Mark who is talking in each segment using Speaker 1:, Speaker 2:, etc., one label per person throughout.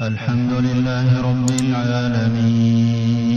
Speaker 1: الحمد لله رب العالمين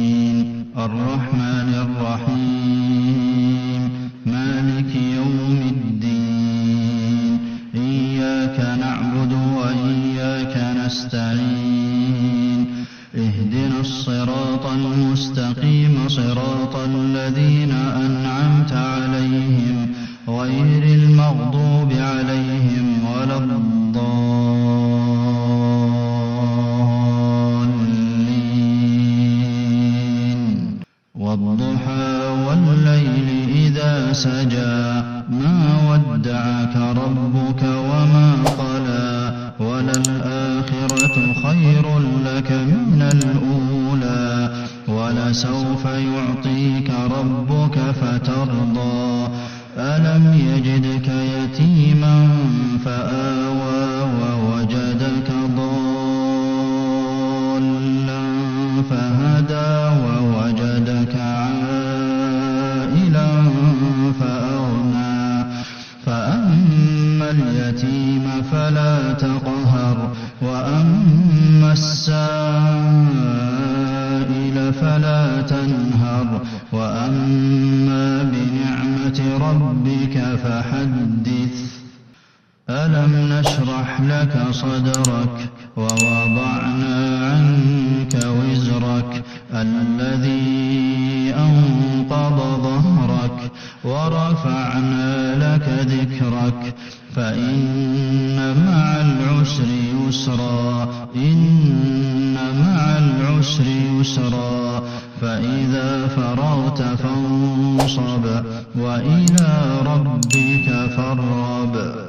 Speaker 1: الرحمن الرحيم مالك يوم الدين إياك نعبد وإياك نستعين اهدنا الصراط المستقيم صراط الذين أنعمت عليهم غير المغضوب عليهم ولا الضالين والضحى والليل إذا سجى ما ودعك ربك وما قلى وللآخرة خير لك من الأولى ولسوف يعطيك ربك فترضى ألم يجدك يتيما فآوى ووجدك ضالا فهدى ووجدك عائلا فأغنى فأما اليتيم فلا تقهر وأما السائل فلا تنهر وأما بنعمة ربك فحدث ألم نشرح لك صدرك ووضعنا عنك وزرك الذي أنقض ظهرك ورفعنا لك ذكرك فإن مع العسر يسرا إن مع العسر يسرا فإذا فرغت فانصب وإلى ربك فارغب